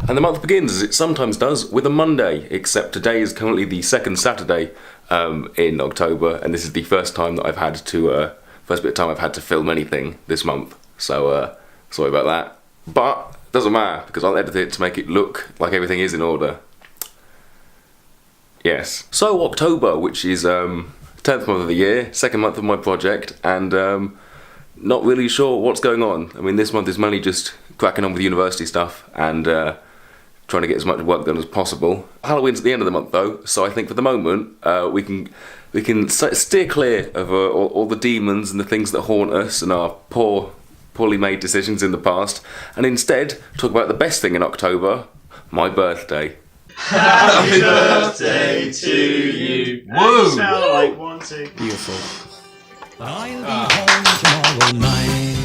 And the month begins, as it sometimes does, with a Monday, except today is currently the second Saturday in October, and this is the first time that I've had to, first bit of time I've had to film anything this month. So, sorry about that. But, it doesn't matter, because I'll edit it to make it look like everything is in order. Yes. So, October, which is 10th month of the year, second month of my project, and not really sure what's going on. I mean, this month is mainly just cracking on with university stuff and trying to get as much work done as possible. Halloween's at the end of the month though, so I think for the moment we can steer clear of all the demons and the things that haunt us and our poorly made decisions in the past, and instead talk about the best thing in October, my birthday. Happy birthday to you. Whoa! Sound like wanting. Beautiful. I'll be home tomorrow night.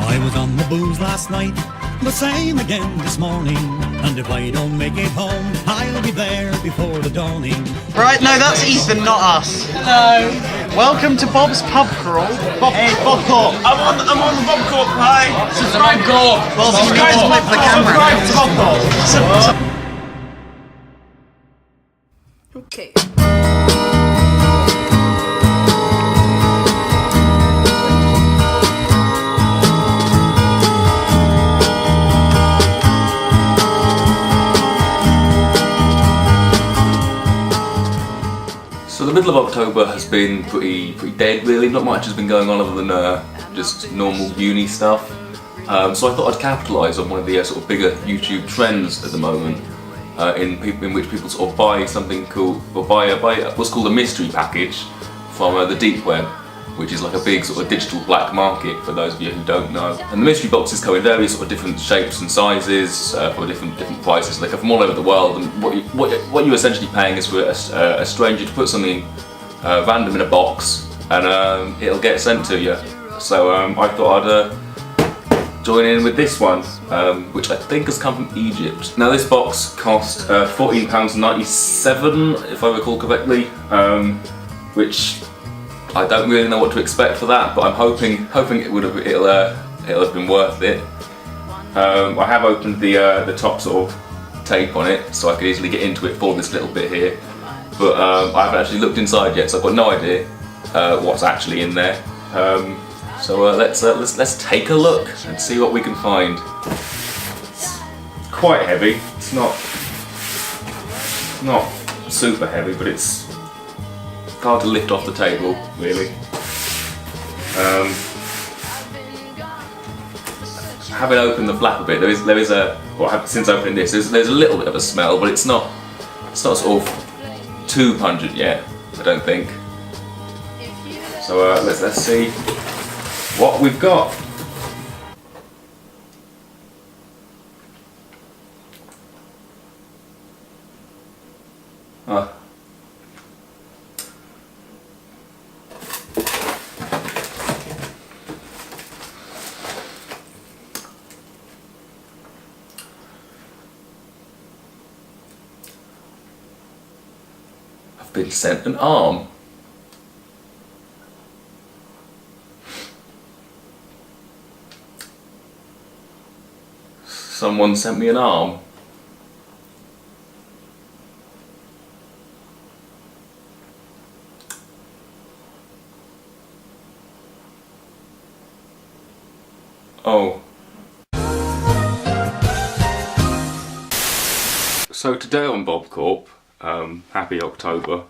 I was on the booze last night, the same again this morning. And if I don't make it home, I'll be there before the dawning. Right, no, that's Ethan, not us. Hello. Welcome to Bob's Pub Crawl. Hey, BobCorp. I'm on the BobCorp. Hi. Subscribe Corp. Well, subscribe to the camera. Subscribe to BobCorp. Okay. So the middle of October has been pretty dead really, not much has been going on other than just normal uni stuff. So I thought I'd capitalise on one of the sort of bigger YouTube trends at the moment, in which people sort of buy something cool, or buy what's called a mystery package from the deep web, which is like a big sort of digital black market for those of you who don't know. And the mystery boxes come in various sort of different shapes and sizes for different prices. They come from all over the world, and what you're essentially paying is for a stranger to put something random in a box, and it'll get sent to you. So I thought I'd join in with this one, which I think has come from Egypt. Now this box cost £14.97 if I recall correctly, which I don't really know what to expect for that, but I'm hoping it'll have been worth it. I have opened the top sort of tape on it, so I could easily get into it for this little bit here, but I haven't actually looked inside yet, so I've got no idea what's actually in there. So let's take a look and see what we can find. It's quite heavy. It's not super heavy, but it's hard to lift off the table, really. Having opened the flap a bit, there is a, well, since opening this, there's a little bit of a smell, but it's not sort of too pungent yet, I don't think. So let's see what we've got. I've been sent an arm. Someone sent me an arm. Oh. So today on BobCorp, happy October,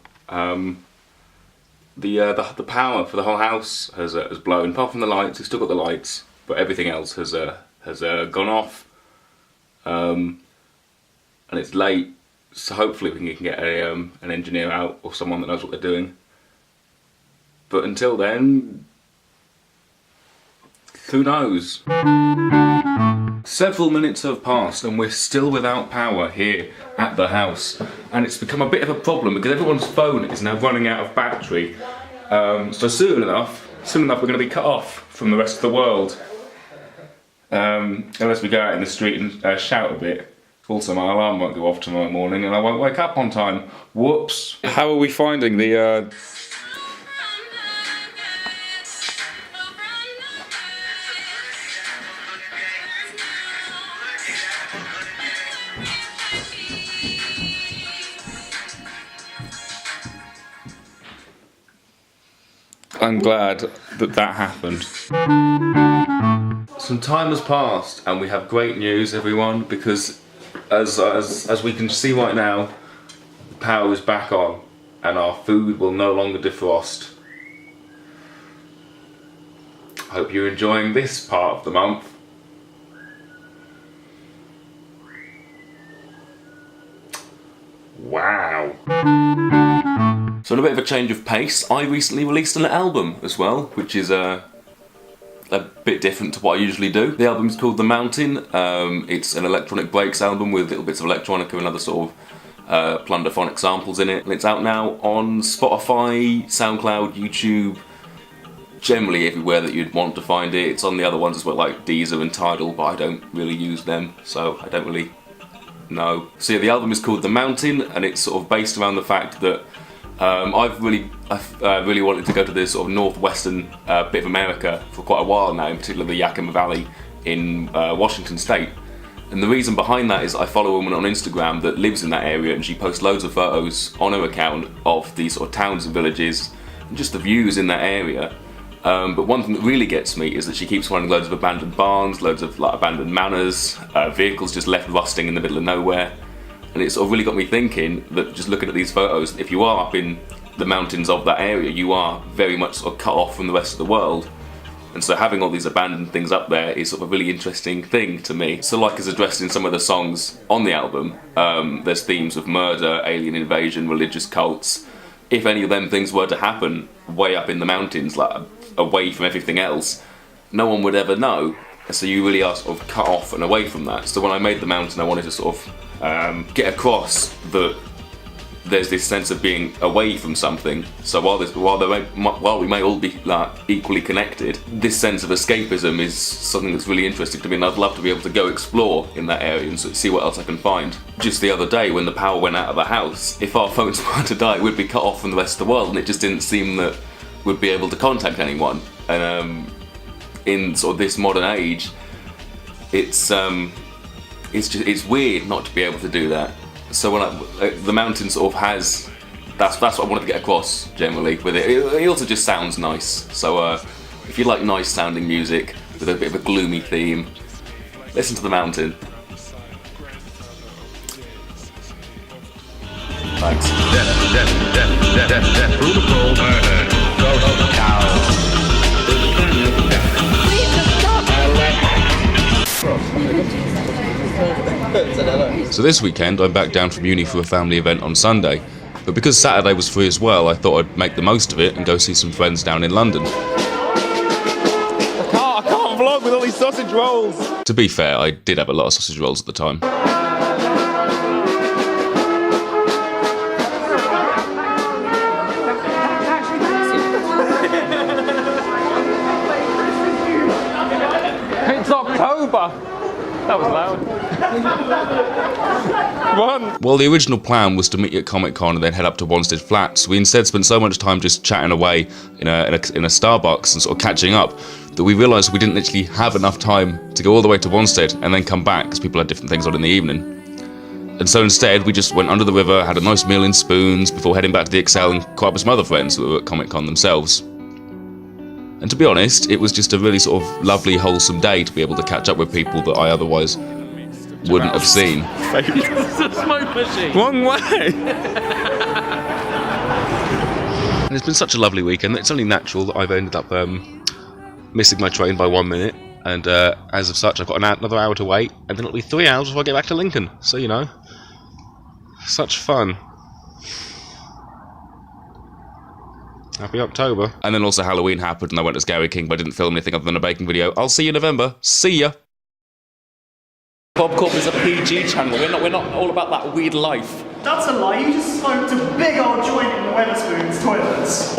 the power for the whole house has blown. Apart from the lights, we've still got the lights, but everything else has gone off. And it's late, so hopefully we can get an engineer out or someone that knows what they're doing. But until then, who knows? Several minutes have passed and we're still without power here at the house, and it's become a bit of a problem because everyone's phone is now running out of battery. So soon enough we're going to be cut off from the rest of the world. Unless we go out in the street and shout a bit. Also, my alarm won't go off tomorrow morning and I won't wake up on time. Whoops. How are we finding the I'm glad that that happened. Some time has passed and we have great news, everyone, because as we can see right now, the power is back on and our food will no longer defrost. Hope you're enjoying this part of the month. Wow. So in a bit of a change of pace, I recently released an album as well, which is a bit different to what I usually do. The album is called The Mountain. It's an electronic breaks album with little bits of electronica and other sort of plunderphonic samples in it. And it's out now on Spotify, SoundCloud, YouTube, generally everywhere that you'd want to find it. It's on the other ones as well, like Deezer and Tidal, but I don't really use them, so I don't really know. So yeah, the album is called The Mountain, and it's sort of based around the fact that I've really wanted to go to this sort of northwestern bit of America for quite a while now, in particular the Yakima Valley in Washington State. And the reason behind that is I follow a woman on Instagram that lives in that area, and she posts loads of photos on her account of these sort of towns and villages and just the views in that area. But one thing that really gets me is that she keeps finding loads of abandoned barns, loads of like abandoned manors, vehicles just left rusting in the middle of nowhere. And it sort of really got me thinking that just looking at these photos, if you are up in the mountains of that area, you are very much sort of cut off from the rest of the world. And so having all these abandoned things up there is sort of a really interesting thing to me. So like is addressed in some of the songs on the album, there's themes of murder, alien invasion, religious cults. If any of them things were to happen way up in the mountains, like away from everything else, no one would ever know. So you really are sort of cut off and away from that. So when I made The Mountain, I wanted to sort of get across that there's this sense of being away from something. So while we may all be like equally connected, this sense of escapism is something that's really interesting to me, and I'd love to be able to go explore in that area and sort of see what else I can find. Just the other day when the power went out of the house, if our phones were to die, we'd be cut off from the rest of the world, and it just didn't seem that we'd be able to contact anyone. And in sort of this modern age, it's weird not to be able to do that. So when The Mountain sort of has, that's what I wanted to get across generally with it. It also just sounds nice. So if you like nice sounding music with a bit of a gloomy theme, listen to The Mountain. Thanks. So this weekend I'm back down from uni for a family event on Sunday, but because Saturday was free as well, I thought I'd make the most of it and go see some friends down in London. I can't vlog with all these sausage rolls! To be fair, I did have a lot of sausage rolls at the time. It's October! That was loud. Run! Well, the original plan was to meet you at Comic Con and then head up to Wanstead Flats. We instead spent so much time just chatting away in a Starbucks and sort of catching up that we realised we didn't actually have enough time to go all the way to Wanstead and then come back because people had different things on in the evening. And so instead we just went under the river, had a nice meal in Spoons before heading back to the Excel and caught up with some other friends that were at Comic Con themselves. And to be honest, it was just a really sort of lovely, wholesome day to be able to catch up with people that I otherwise wouldn't have seen. Smoke machine! Wrong way! And it's been such a lovely weekend that it's only natural that I've ended up missing my train by 1 minute, and as of such I've got another hour to wait, and then it'll be 3 hours before I get back to Lincoln. So, you know, such fun. Happy October. And then also Halloween happened and I went as Gary King, but I didn't film anything other than a baking video. I'll see you in November. See ya! BobCorp is a PG channel. We're not all about that weird life. That's a lie. You just smoked a big old joint in the Wetherspoons toilets.